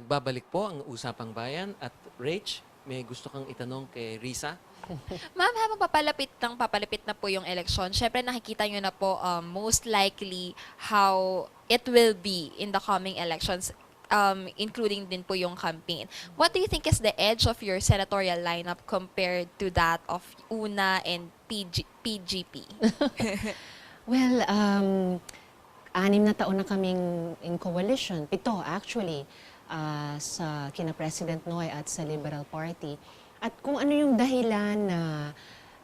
Nagbabalik po ang Usapang Bayan at Rayche, may gusto kang itanong kay Risa? Ma'am, habang papalapit na po yung eleksyon, syempre nakikita nyo na po most likely how it will be in the coming elections, including din po yung campaign. What do you think is the edge of your senatorial lineup compared to that of UNA and PGP? Well, 6 na taon na kaming in coalition. 7 actually, sa kina President Noy at sa Liberal Party. At kung ano yung dahilan na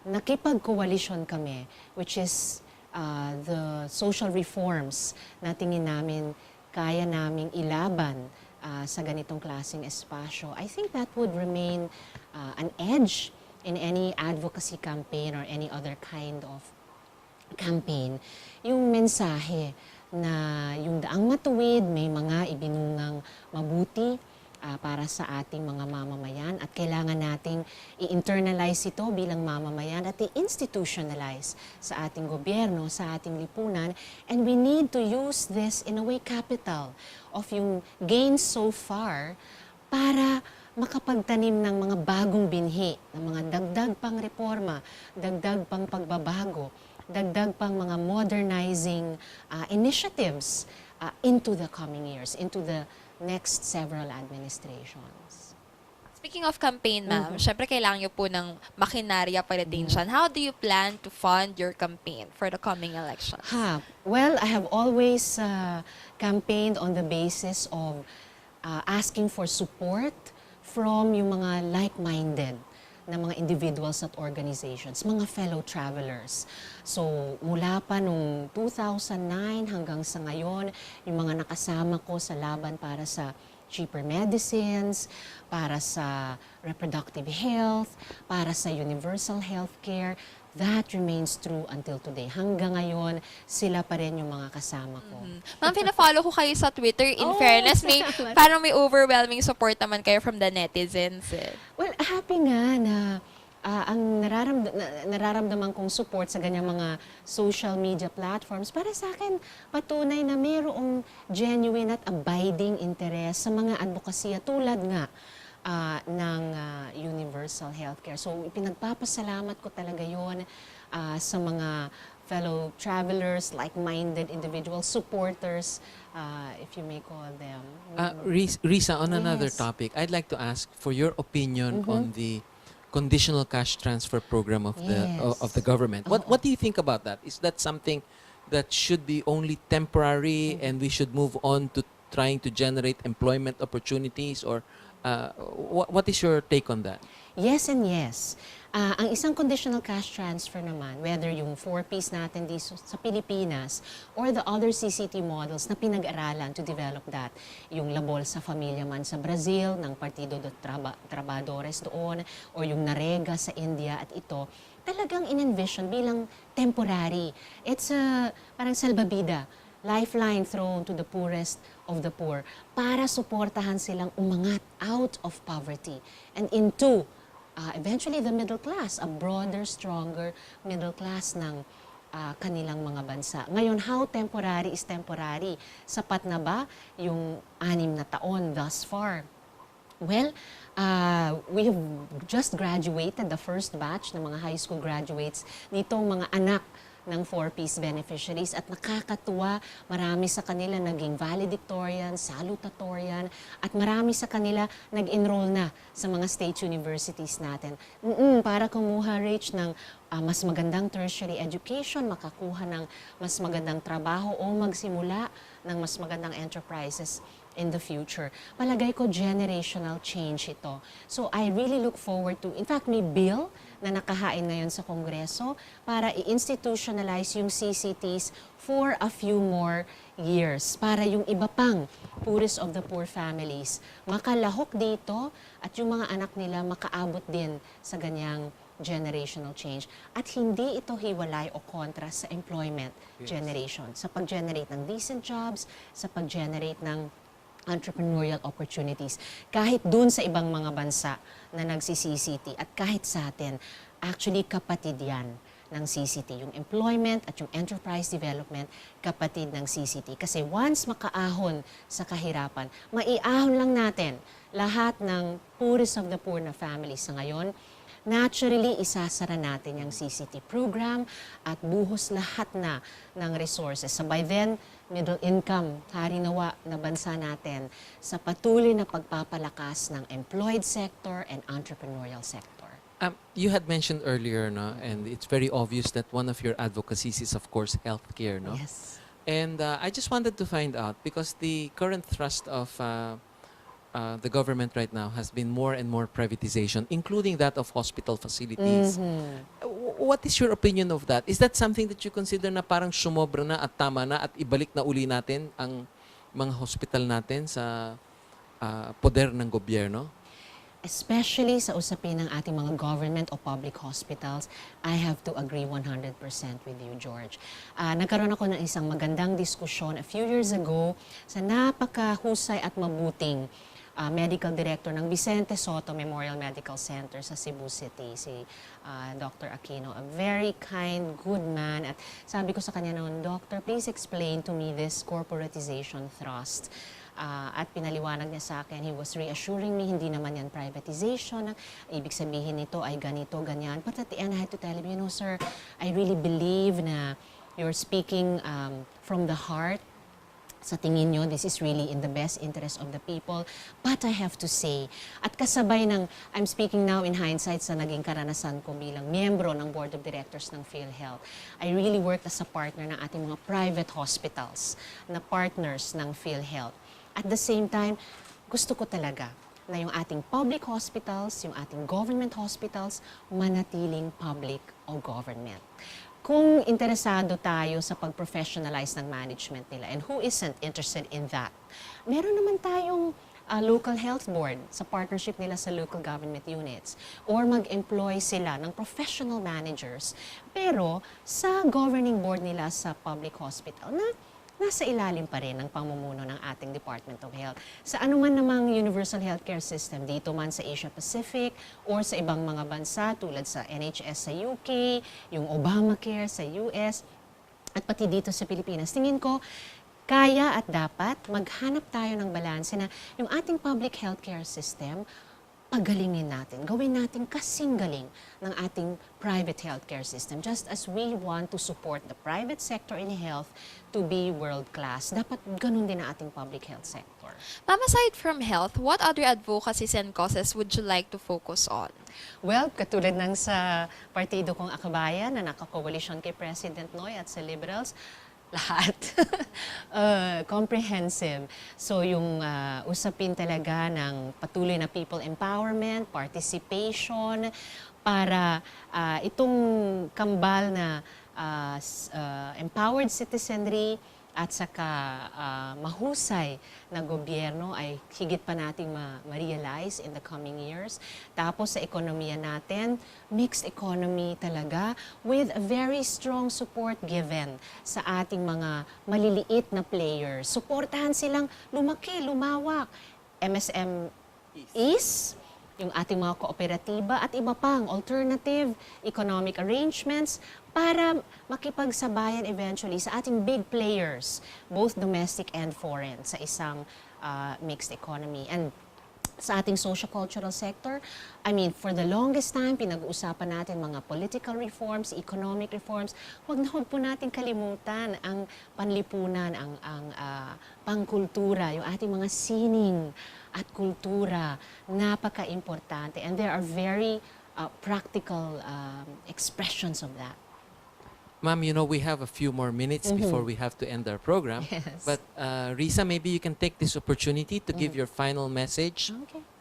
nakipag-coalition kami, which is the social reforms na tingin namin kaya naming ilaban sa ganitong klaseng espasyo, I think that would remain an edge in any advocacy campaign or any other kind of campaign. Yung mensahe na yung daang matuwid, may mga ibinungang mabuti para sa ating mga mamamayan at kailangan nating i-internalize ito bilang mamamayan at i-institutionalize sa ating gobyerno, sa ating lipunan. And we need to use this in a way capital of yung gains so far para makapagtanim ng mga bagong binhi, ng mga dagdag pang reforma, dagdag pang pagbabago, dagdag pang mga modernizing initiatives into the coming years, into the next several administrations. Speaking of campaign, ma'am, syempre kailangan nyo po ng makinarya politician. How do you plan to fund your campaign for the coming elections? Well, I have always campaigned on the basis of asking for support from yung mga like-minded na mga individuals at organizations, mga fellow travelers. So, mula pa nung 2009 hanggang sa ngayon, yung mga nakasama ko sa laban para sa cheaper medicines, para sa reproductive health, para sa universal healthcare, that remains true until today. Hanggang ngayon, sila pa rin yung mga kasama ko. Ma'am, pina-follow ko kayo sa Twitter. In fairness, parang may overwhelming support naman kayo from the netizens. Well, happy nga na ang nararamdaman kong support sa ganyang mga social media platforms, para sa akin, patunay na mayroong genuine at abiding interest sa mga advokasya tulad nga ng universal healthcare. So, pinagpapasalamat ko talaga yon sa mga fellow travelers, like-minded individuals, supporters, if you may call them. Risa, on another Yes. topic, I'd like to ask for your opinion on the conditional cash transfer program of the government. What do you think about that? Is that something that should be only temporary and we should move on to trying to generate employment opportunities, or what is your take on that? Yes and yes. Ang isang conditional cash transfer naman, whether yung 4Ps natin dito sa Pilipinas or the other CCT models na pinag-aralan to develop that, yung labol sa familia man sa Brazil, ng Partido de Trabajadores doon, or yung Narega sa India, at ito, talagang in-envision bilang temporary. It's parang salbabida, lifeline thrown to the poorest of the poor para suportahan silang umangat out of poverty and into eventually the middle class, a broader, stronger middle class ng kanilang mga bansa. Ngayon, how temporary is temporary? Sapat na ba yung 6 na taon thus far? Well, we have just graduated the first batch ng mga high school graduates nitong mga anak ng 4Ps beneficiaries, at nakakatuwa, marami sa kanila naging valedictorian, salutatorian, at marami sa kanila nag-enroll na sa mga state universities natin. Para kumuha, Rach, ng mas magandang tertiary education, makakuha ng mas magandang trabaho o magsimula ng mas magandang enterprises in the future. Palagay ko, generational change ito. So I really look forward to, in fact, may bill na nakahain ngayon sa Kongreso para i-institutionalize yung CCTs for a few more years, para yung iba pang poorest of the poor families makalahok dito at yung mga anak nila makaabot din sa ganyang generational change. At hindi ito hiwalay o kontra sa employment generation, sa pag-generate ng decent jobs, sa pag-generate ng entrepreneurial opportunities. Kahit dun sa ibang mga bansa na nagsi-CCT at kahit sa atin, actually kapatid yan ng CCT. Yung employment at yung enterprise development, kapatid ng CCT. Kasi once makaahon sa kahirapan, maiahon lang natin lahat ng poorest of the poor na families sa ngayon. Naturally, isasara natin yung CCT program at buhos lahat na ng resources. So by then, middle income, harinawa na bansa natin sa patuloy na pagpapalakas ng employed sector and entrepreneurial sector. You had mentioned earlier, no, and it's very obvious that one of your advocacies is, of course, healthcare, no? Yes. And I just wanted to find out, because the current thrust of the government right now has been more and more privatization, including that of hospital facilities. What is your opinion of that? Is that something that you consider na parang sumobra na at tama na at ibalik na uli natin ang mga hospital natin sa poder ng gobyerno? Especially sa usapin ng ating mga government o public hospitals, I have to agree 100% with you, George. Nagkaroon ako ng isang magandang diskusyon a few years ago sa napakahusay at mabuting medical director ng Vicente Soto Memorial Medical Center sa Cebu City, si Dr. Aquino. A very kind, good man. At sabi ko sa kanya noon, Doctor, please explain to me this corporatization thrust. At pinaliwanag niya sa akin, he was reassuring me, hindi naman yan privatization. Ibig sabihin nito ay ganito, ganyan. But at the end, I had to tell him, you know, sir, I really believe na you're speaking from the heart. Sa tingin nyo, this is really in the best interest of the people. But I have to say, at kasabay ng, I'm speaking now in hindsight sa naging karanasan ko bilang miyembro ng Board of Directors ng PhilHealth, I really worked as a partner ng ating mga private hospitals na partners ng PhilHealth. At the same time, gusto ko talaga na yung ating public hospitals, yung ating government hospitals, manatiling public o government. Kung interesado tayo sa pag-professionalize ng management nila, and who isn't interested in that? Meron naman tayong local health board sa partnership nila sa local government units, or mag-employ sila ng professional managers, pero sa governing board nila sa public hospital na nasa ilalim pa rin ng pamumuno ng ating Department of Health. Sa anuman namang universal healthcare system, dito man sa Asia Pacific or sa ibang mga bansa tulad sa NHS sa UK, yung Obamacare sa US, at pati dito sa Pilipinas, tingin ko, kaya at dapat maghanap tayo ng balanse na yung ating public healthcare system, pagalingin natin, gawin natin kasing galing ng ating private healthcare system. Just as we want to support the private sector in health to be world-class, dapat ganun din ang ating public health sector. Ma'am, aside from health, what other advocacies and causes would you like to focus on? Well, katulad ng sa partido kong Akabayan na nakakoalisyon kay President Noy at sa Liberals, lahat. Comprehensive. So yung usapin talaga ng patuloy na people empowerment, participation, para itong kambal na empowered citizenry at saka mahusay na gobyerno ay higit pa nating ma-realize in the coming years. Tapos sa ekonomiya natin, mixed economy talaga with a very strong support given sa ating mga maliliit na players. Suportahan silang lumaki, lumawak. MSMEs, yung ating mga kooperatiba at iba pang alternative economic arrangements para makipagsabayan eventually sa ating big players, both domestic and foreign, sa isang mixed economy. And sa ating socio-cultural sector, I mean, for the longest time, pinag-uusapan natin mga political reforms, economic reforms. Huwag na huwag po natin kalimutan ang panlipunan, ang pangkultura, yung ating mga sining at kultura. Napaka-importante. And there are very practical expressions of that. Ma'am, you know, we have a few more minutes before we have to end our program. Yes. But Risa, maybe you can take this opportunity to give your final message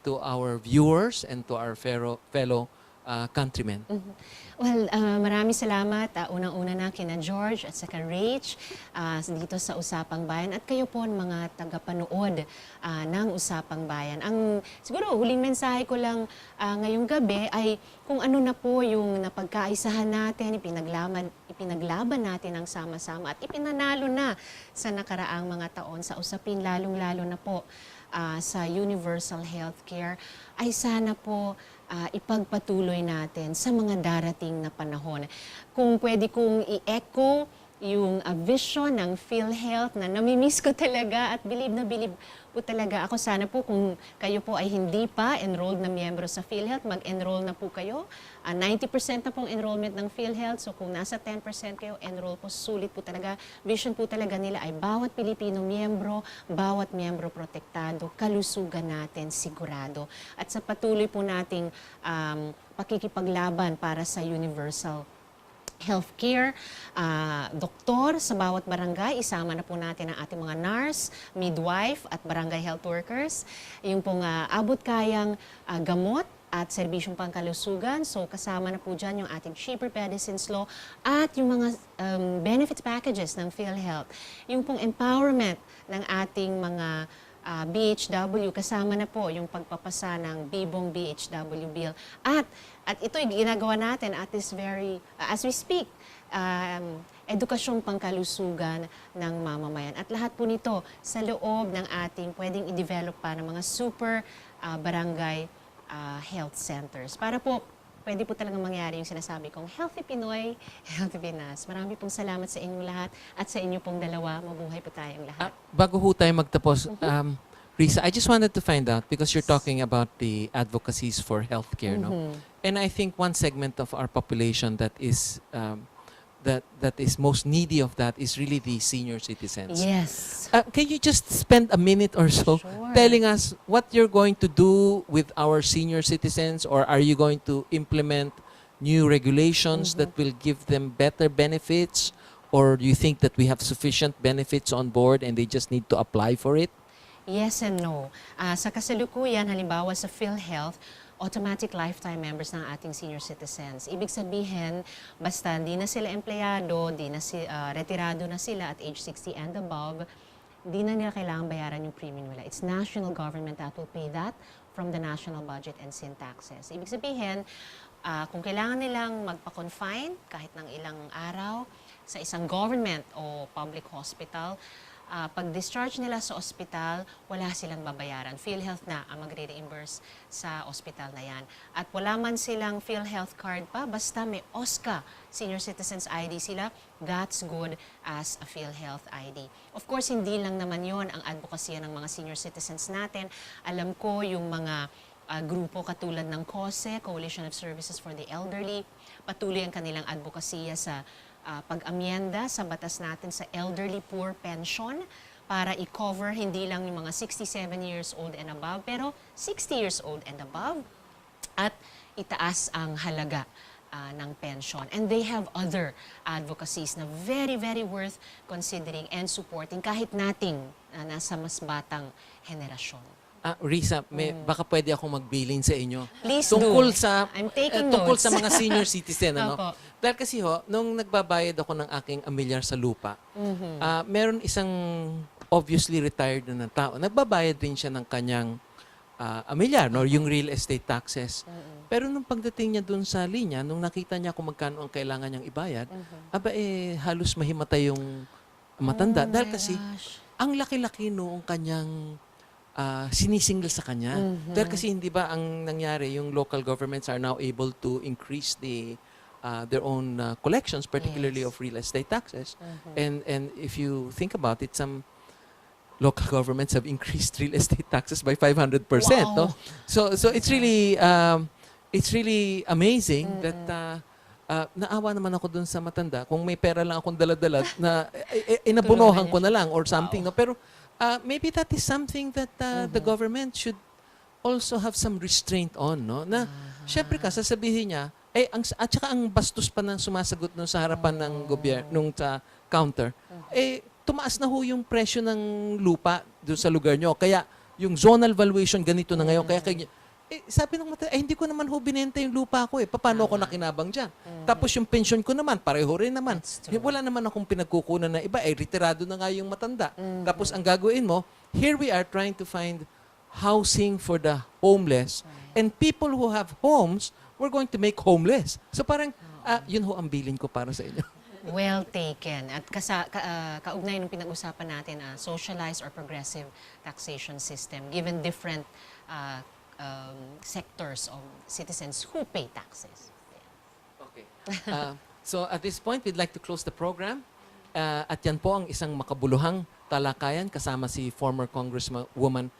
to our viewers and to our fellow countrymen. Well, maraming salamat. Unang-una na kina George at saka Rayche dito sa Usapang Bayan. At kayo po mga tagapanood ng Usapang Bayan. Siguro huling mensahe ko lang ngayong gabi ay kung ano na po yung napagkaisahan natin, ipinaglaban natin ang sama-sama at ipinanalo na sa nakaraang mga taon sa usapin, lalong-lalo na po sa universal healthcare ay sana po ipagpatuloy natin sa mga darating na panahon. Kung pwede kong i-echo yung vision ng PhilHealth na namimiss ko talaga at believe na believe po talaga ako. Sana po kung kayo po ay hindi pa enrolled na miyembro sa PhilHealth, mag-enroll na po kayo. 90% na pong enrollment ng PhilHealth. So kung nasa 10% kayo, enroll po. Sulit po talaga. Vision po talaga nila ay bawat Pilipino bawat miyembro protektado, kalusugan natin sigurado. At sa patuloy po nating pakikipaglaban para sa universal healthcare, doktor sa bawat barangay, isama na po natin ang ating mga nurse, midwife at barangay health workers. Yung pong abot kayang gamot at serbisyong pangkalusugan. So kasama na po dyan yung ating cheaper medicines law at yung mga benefits packages ng PhilHealth. Yung pong empowerment ng ating mga BHW, kasama na po yung pagpapasa ng Bibong BHW bill. At ito'y ginagawa natin at this very, as we speak, edukasyong pangkalusugan ng mamamayan. At lahat po nito sa loob ng ating pwedeng i-develop pa ng mga super barangay health centers. Para po pwede po talagang mangyari yung sinasabi kong Healthy Pinoy, Healthy Pinas. Marami pong salamat sa inyong lahat at sa inyo pong dalawa. Mabuhay po tayong lahat. Bago ho tayo magtapos, Risa, I just wanted to find out, because you're talking about the advocacies for healthcare, no? And I think one segment of our population that is that is most needy of that is really the senior citizens. Yes. Can you just spend a minute or so telling us what you're going to do with our senior citizens, or are you going to implement new regulations that will give them better benefits, or do you think that we have sufficient benefits on board and they just need to apply for it? Yes and no. Sa kasalukuyan, halimbawa sa PhilHealth, automatic lifetime members ng ating senior citizens. Ibig sabihin, basta di na sila empleyado, retirado na sila at age 60 and above, di na nila kailangan bayaran yung premium nila. It's national government that will pay that from the national budget and sin taxes. Ibig sabihin, kung kailangan nilang magpa-confine kahit ng ilang araw sa isang government o public hospital, pag-discharge nila sa ospital, wala silang babayaran. PhilHealth na ang magre-reimburse sa ospital na yan. At wala man silang PhilHealth card pa, basta may OSCA, Senior Citizens ID sila, that's good as a PhilHealth ID. Of course, hindi lang naman yon ang advokasya ng mga senior citizens natin. Alam ko yung mga grupo katulad ng COSE, Coalition of Services for the Elderly, patuloy ang kanilang advokasya sa pag-amyenda sa batas natin sa elderly poor pension para i-cover hindi lang yung mga 67 years old and above, pero 60 years old and above, at itaas ang halaga ng pension. And they have other advocacies na very, very worth considering and supporting kahit nating nasa mas batang henerasyon. Risa, baka pwede akong magbilin sa inyo. Please tungkol do. sa I'm taking tungkol notes. sa mga senior citizen, ano? Opo. Dahil kasi nung nagbabayad ako ng aking amilyar sa lupa, meron isang obviously retired na tao. Nagbabayad din siya ng kanyang amilyar, no, yung real estate taxes. Pero nung pagdating niya dun sa linya, nung nakita niya kung magkano ang kailangan niyang ibayad, halos mahimatay yung matanda. Dahil kasi ang laki-laki noong kanyang sinisingil sa kanya. Dahil kasi hindi ba ang nangyari, yung local governments are now able to increase their own collections, particularly of real estate taxes. And if you think about it, some local governments have increased real estate taxes by 500%. Wow. No? So it's really amazing that naawa naman ako dun sa matanda. Kung may pera lang akong dala-dala, na inabunohan ko na lang or something. No? Pero maybe that is something that the government should also have some restraint on, no? Na syempre sasabihin niya, at saka ang bastos pa ng sumasagot nung sa harapan ng gobyerno, nung sa counter, tumaas na ho yung presyo ng lupa doon sa lugar nyo. Kaya yung zonal valuation ganito na ngayon. Kaya sabi ng mata, hindi ko naman ho binenta yung lupa ko. Paano ako nakinabang dyan? Tapos yung pension ko naman, pareho rin naman. Wala naman akong pinagkukunan na iba. Retirado na nga yung matanda. Tapos ang gagawin mo, here we are trying to find housing for the homeless. And people who have homes, we're going to make homeless. So parang, yun ho ang bilin ko para sa inyo. Well taken. At kaugnay ng pinag-usapan natin, socialized or progressive taxation system, given different sectors of citizens who pay taxes. Okay. So at this point, we'd like to close the program. At yan po ang isang makabuluhang talakayan kasama si former Congresswoman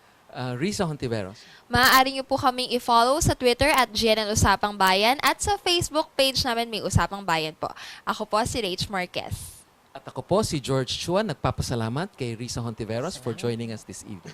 Risa Hontiveros. Maaari niyo po kaming i-follow sa Twitter at GNN Usapang Bayan at sa Facebook page namin may Usapang Bayan po. Ako po si Rayche Marquez. At ako po si George Chua, nagpapasalamat kay Risa Hontiveros for joining us this evening.